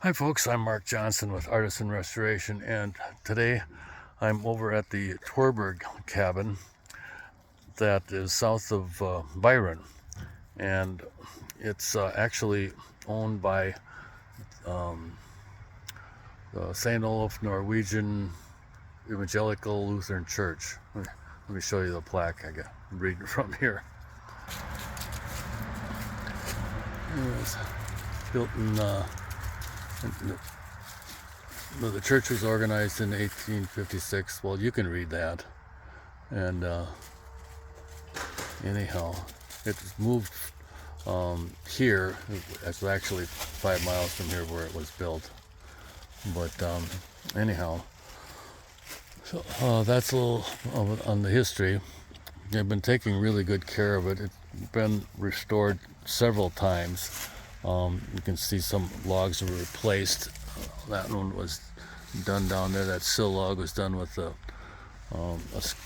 Hi folks, I'm Mark Johnson with Artisan Restoration, and today I'm over at the Twerberg cabin that is south of Byron, and it's actually owned by the St. Olaf Norwegian Evangelical Lutheran Church. Let me show you the plaque I'm reading from here. It was built the church was organized in 1856. Well, you can read that. And anyhow, it moved here. It's actually 5 miles from here where it was built. But anyhow, so that's a little on the history. They've been taking really good care of it. It's been restored several times. You can see some logs were replaced. That one was done down there. That sill log was done with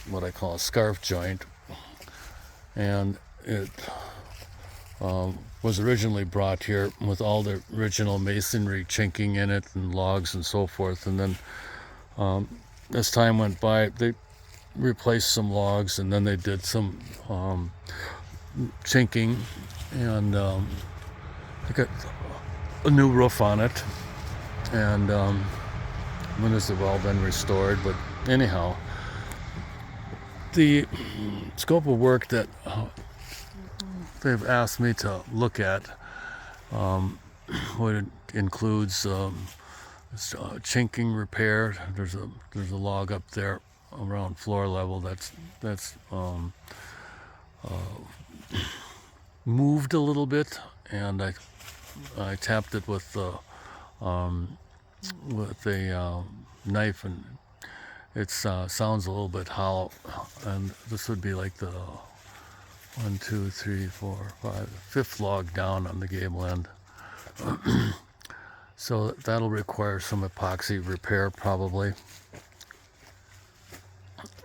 what I call a scarf joint, and it was originally brought here with all the original masonry chinking in it and logs and so forth. And then as time went by, they replaced some logs, and then they did some chinking, and they got a new roof on it, and windows have all been restored. But anyhow, the scope of work that they've asked me to look at what it includes chinking repair. There's a log up there around floor level that's moved a little bit, and I tapped it with a knife, and it sounds a little bit hollow. And this would be like the 1, 2, 3, 4, 5, fifth log down on the gable end. So that'll require some epoxy repair probably,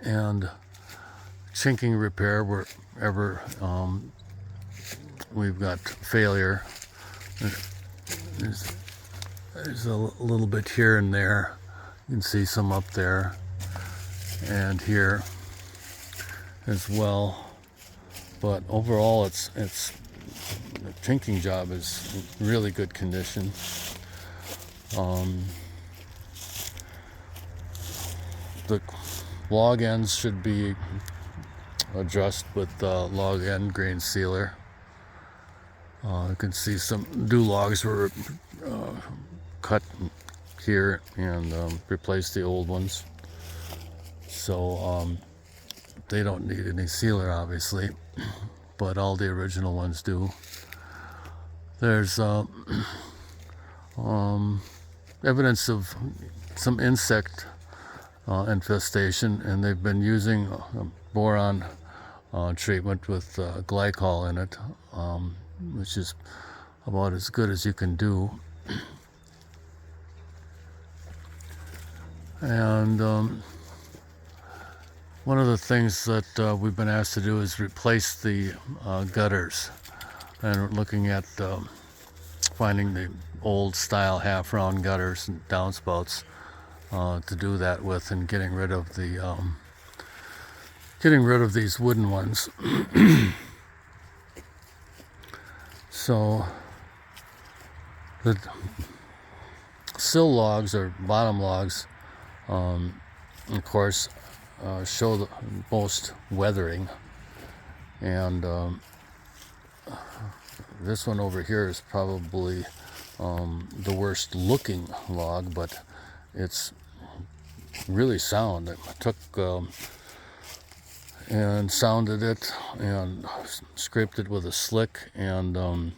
and chinking repair wherever we've got failure. There's a little bit here and there. You can see some up there and here as well. But overall, it's the chinking job is in really good condition. The log ends should be addressed with log end grain sealer. You can see some new logs were cut here and replaced the old ones. So they don't need any sealer, obviously, but all the original ones do. There's evidence of some insect infestation, and they've been using boron treatment with glycol in it, which is about as good as you can do. And one of the things that we've been asked to do is replace the gutters, and we're looking at finding the old style half-round gutters and downspouts to do that with, and getting rid of these wooden ones. So the sill logs, or bottom logs, of course, show the most weathering, and this one over here is probably the worst looking log, but it's really sound. I took and sounded it and scraped it with a slick, and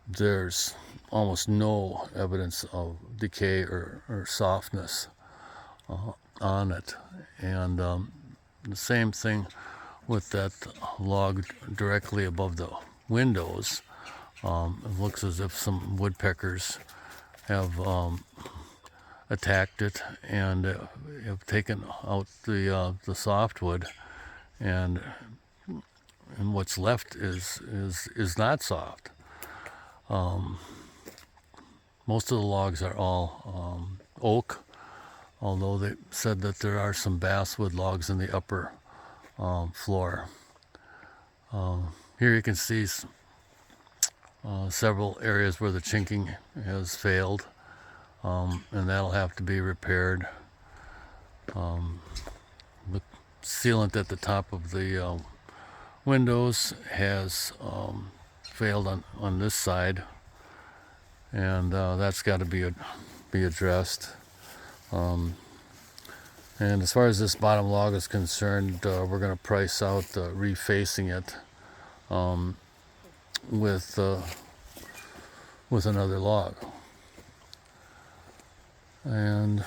there's almost no evidence of decay or softness on it. And the same thing with that log directly above the windows. It looks as if some woodpeckers have attacked it and have taken out the softwood, and what's left is not soft. most of the logs are all oak, although they said that there are some basswood logs in the upper floor. Here you can see several areas where the chinking has failed, and that'll have to be repaired. The sealant at the top of the windows has failed on this side, and that's got to be addressed. And as far as this bottom log is concerned, we're going to price out refacing it with another log. And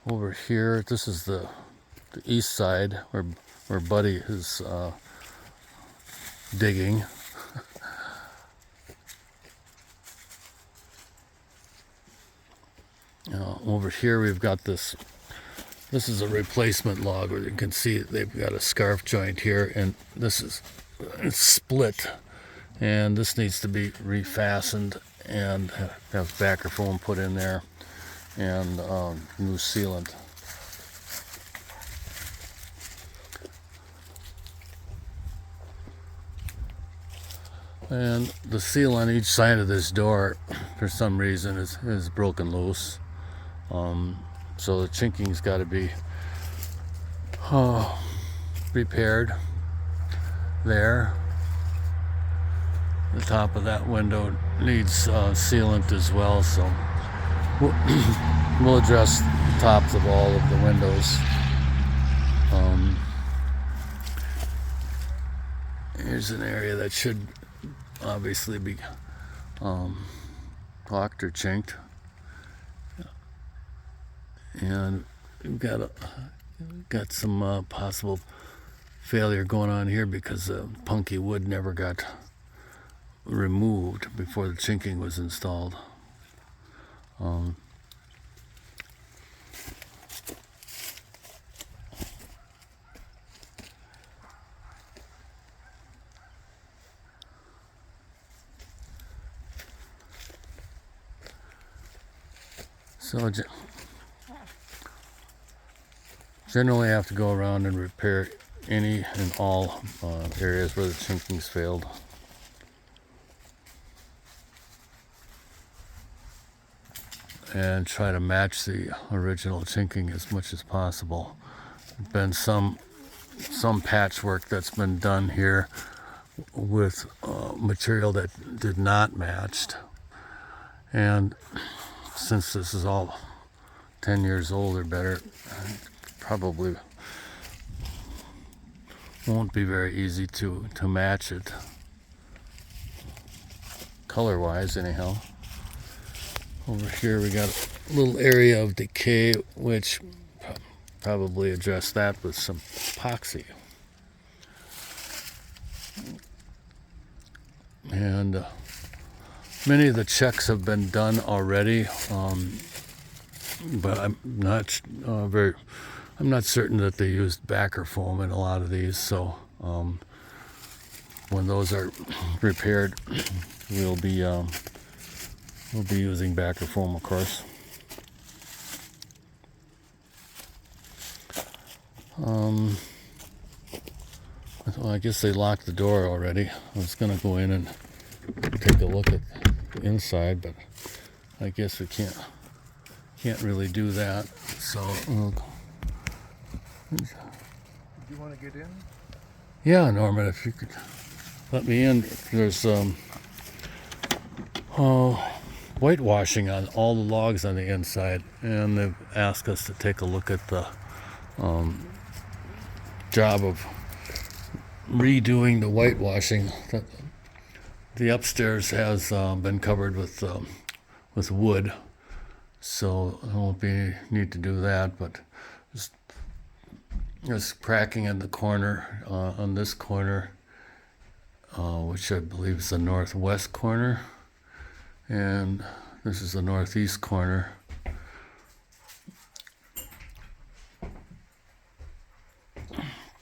over here, this is the east side where Buddy is digging. Over here we've got this is a replacement log, where you can see they've got a scarf joint here, and it's split, and this needs to be refastened and have backer foam put in there and new sealant. And the seal on each side of this door, for some reason, is broken loose. So the chinking's got to be repaired there. The top of that window needs sealant as well, so we'll address the tops of all of the windows. Here's an area that should obviously be caulked or chinked. And we've got some possible failure going on here because the punky wood never got removed before the chinking was installed. So generally I have to go around and repair any and all areas where the chinking's failed. And try to match the original chinking as much as possible. There's been some patchwork that's been done here with material that did not matched. And since this is all 10 years old or better, probably won't be very easy to match it, color-wise anyhow. Over here we got a little area of decay, which probably address that with some epoxy. And many of the checks have been done already, but I'm not certain that they used backer foam in a lot of these. So when those are repaired, we'll be using backer foam, of course. Well, I guess they locked the door already. I was going to go in and take a look at the inside, but I guess we can't really do that. So, do you want to get in? Yeah, Norman, if you could let me in. There's whitewashing on all the logs on the inside, and they've asked us to take a look at the job of redoing the whitewashing. The upstairs has been covered with wood, so there won't be any need to do that, but there's cracking in the corner, on this corner, which I believe is the northwest corner, and this is the northeast corner.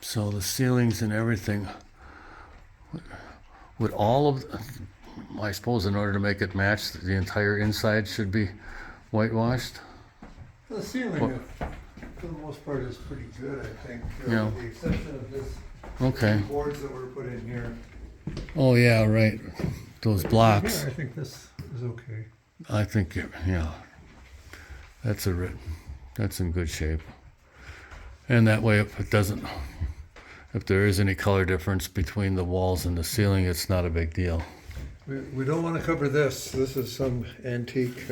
So the ceilings and everything, with all of I suppose in order to make it match, the entire inside should be whitewashed. The ceiling, for the most part, is pretty good, I think, Yeah. with the exception of this Okay. boards that were put in here. Oh, yeah, right. Those blocks. Here, I think this is okay. I think, yeah, that's in good shape. And that way, if there is any color difference between the walls and the ceiling, it's not a big deal. We don't want to cover this. This is some antique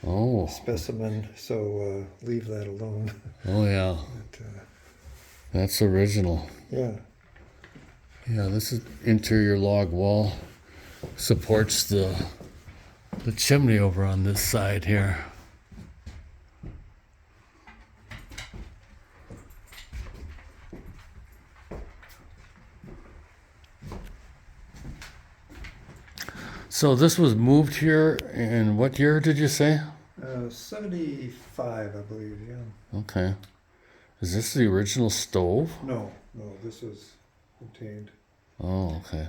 Oh, specimen, so leave that alone. oh yeah, But, that's original. yeah. Yeah, this is interior log wall. Supports the chimney over on this side here. So this was moved here in what year did you say? 75, I believe, yeah. Okay. Is this the original stove? No, this was obtained. Oh, okay.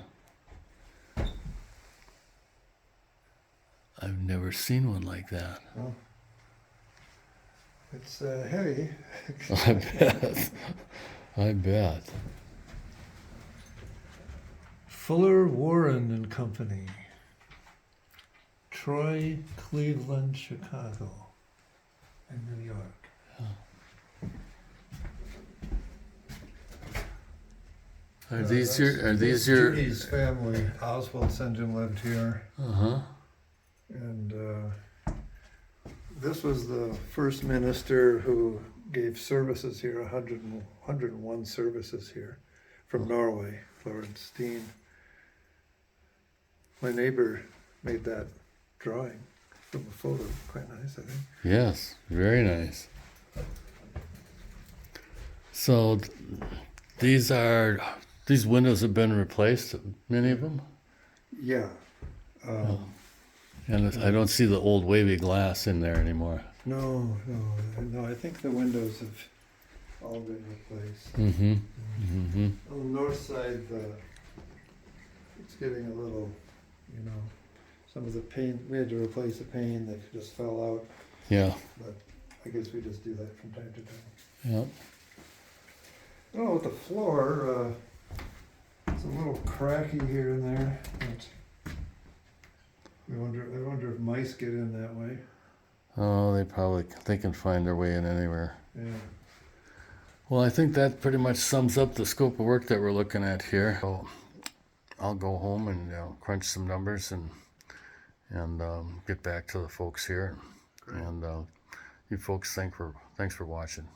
I've never seen one like that. Oh. It's heavy. I bet. I bet. Fuller, Warren and Company. Troy, Cleveland, Chicago, and New York. Are these your? Judy's family. Oswald St. John lived here, Uh-huh. and this was the first minister who gave services here, 101 services here, from Norway, Florence Steen. My neighbor made that drawing from a photo. Quite nice, I think. Yes, very nice. So these windows have been replaced, many of them? Yeah. And I don't see the old wavy glass in there anymore. No. I think the windows have all been replaced. Mm-hmm. Mm-hmm. On the north side, it's getting a little, some of the paint, we had to replace the pane that just fell out, Yeah. but I guess we just do that from time to time. Yep. Oh, with the floor, it's a little cracky here and there. I wonder if mice get in that way. Oh, they can find their way in anywhere. Yeah. Well, I think that pretty much sums up the scope of work that we're looking at here. So I'll go home and crunch some numbers and get back to the folks here. Great. And you folks, thanks for watching.